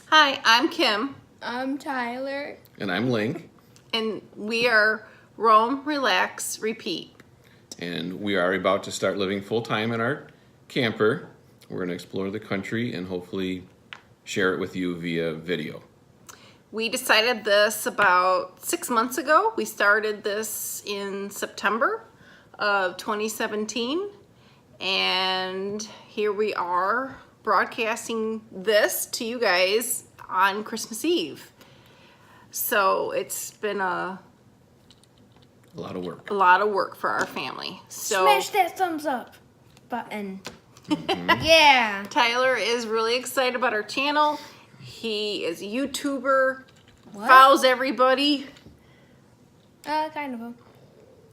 Hi, I'm Kim. I'm Tyler. And I'm Link. And we are Roam, Relax, Repeat. And we are about to start living full-time in our camper. We're going to explore the country and hopefully share it with you via video. We decided this about 6 months ago. We started this in September of 2017. And here we are broadcasting this to you guys on Christmas Eve. So it's been a lot of work. A lot of work for our family. So smash that thumbs up button. Yeah. Tyler is really excited about our channel. He is a YouTuber, What? follows everybody. Kind of.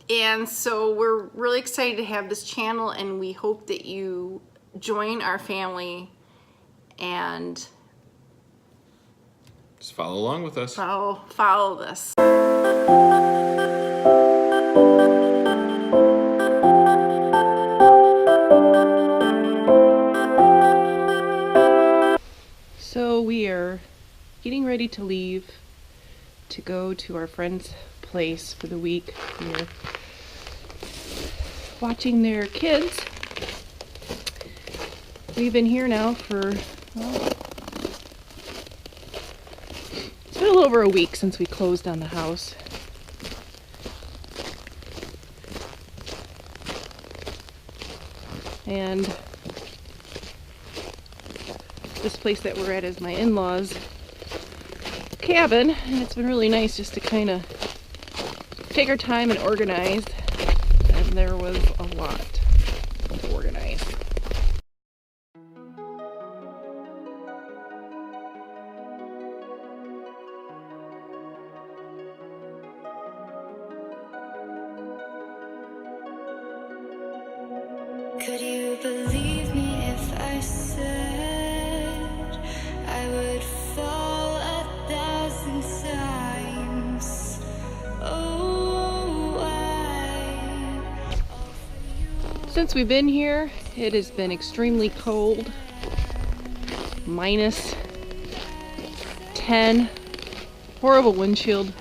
And so we're really excited to have this channel, and we hope that you join our family and Just follow along with us. follow this. So we are getting ready to leave to go to our friend's place for the week. We're watching their kids. We've been here now for, well, it's been a little over a week since we closed on the house. And this place that we're at is my in-laws' cabin, and it's been really nice just to kind of take our time and organize, and there was a lot to organize. Could you believe me if I said I would fall 1,000 times? Oh, Since we've been here, it has been extremely cold. Minus 10. Horrible windshield.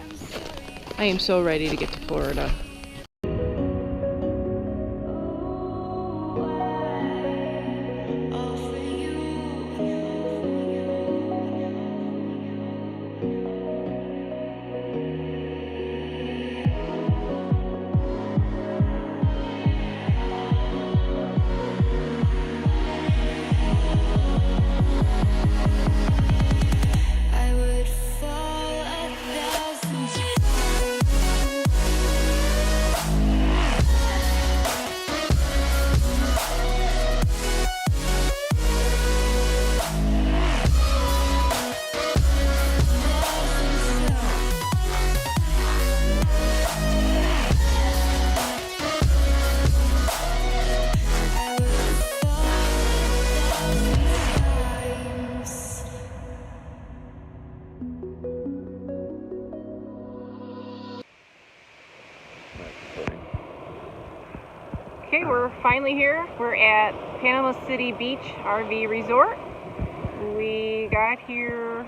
I am so ready to get to Florida. I would fall 1,000 times. I would fall 1,000 times. Okay, we're finally here. We're at Panama City Beach RV Resort. We got here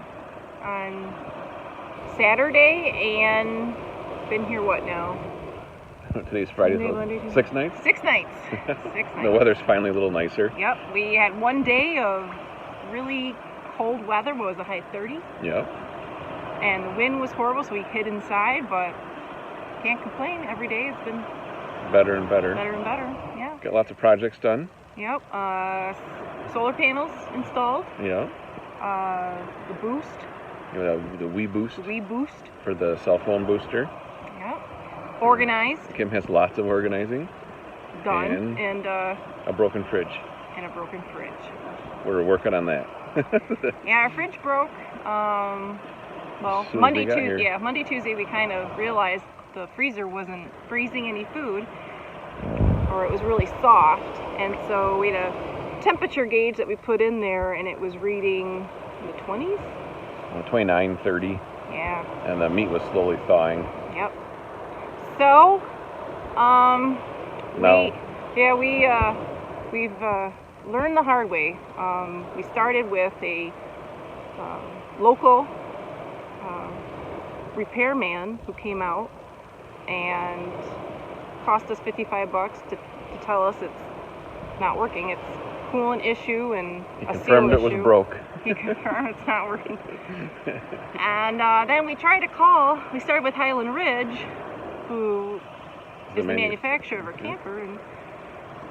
on Saturday and been here what now? Today's Friday, Monday, so Monday, Tuesday. 6 nights. 6 nights. 6 nights. The weather's finally a little nicer. Yep, we had one day of really cold weather. What was the high? 30? Yep. And the wind was horrible, so we hid inside, but can't complain. Every day it's been Better and better. better and better. Yeah. Got lots of projects done. Yep. Solar panels installed. Yeah. The boost. The Wii Boost The Wii Boost. for the cell phone booster. Yep. Organized. Kim has lots of organizing. Done. And A broken fridge. a broken fridge. We're working on that. Yeah, our fridge broke. Well, Soon as Monday, we got Tuesday. here. Yeah, Monday, Tuesday. We kind of realized the freezer wasn't freezing any food, or it was really soft, and so we had a temperature gauge that we put in there, and it was reading in the 20s. 29, 30. Yeah. And the meat was slowly thawing. Yep. So, No. we've learned the hard way. We started with a local repairman who came out and cost us $55 to tell us it's not working. It's a coolant issue and He a confirmed seal it was issue. broke. He confirmed it's not working. And then we tried to call. We started with Highland Ridge, who is the manufacturer of our camper, and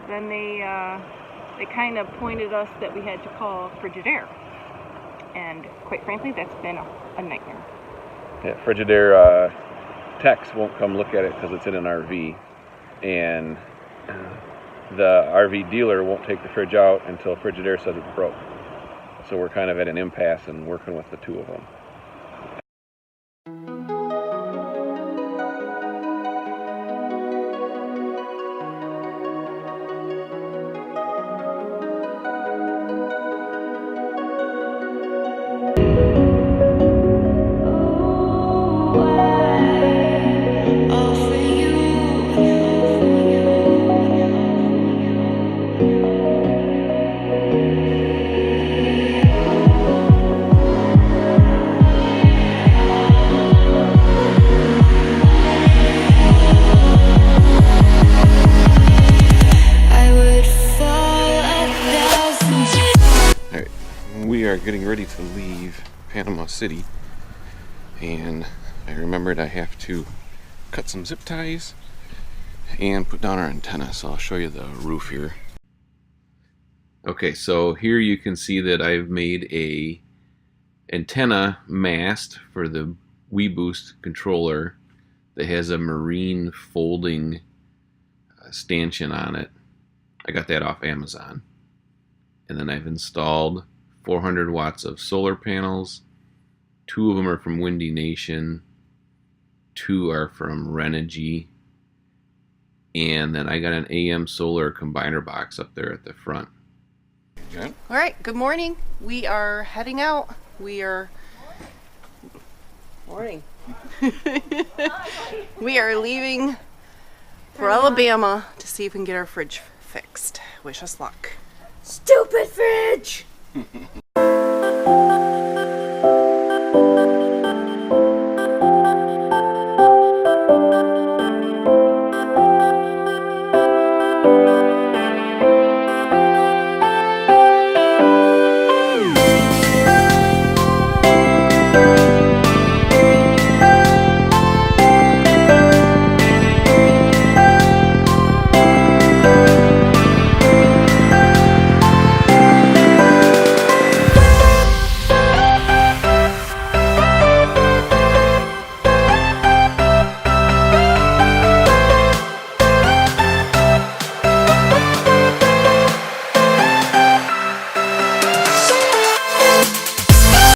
then they kind of pointed us that we had to call Frigidaire. And quite frankly, that's been a nightmare. Yeah, Frigidaire techs won't come look at it because it's in an RV, and the RV dealer won't take the fridge out until Frigidaire says it's broke. So we're kind of at an impasse and working with the two of them. All for you. I would fall 1,000 Alright, we are getting ready to leave Panama City, and I remembered I have to cut some zip ties and put down our antenna, so I'll show you the roof here. Okay, so here you can see that I've made a antenna mast for the WeBoost controller that has a marine folding stanchion on it. I got that off Amazon. And then I've installed 400 watts of solar panels. 2 of them are from Windy Nation. 2 are from Renogy. And then I got an AM solar combiner box up there at the front. Okay. All right, good morning. We are heading out. Morning. We are leaving for Alabama to see if we can get our fridge fixed. Wish us luck. Stupid fridge!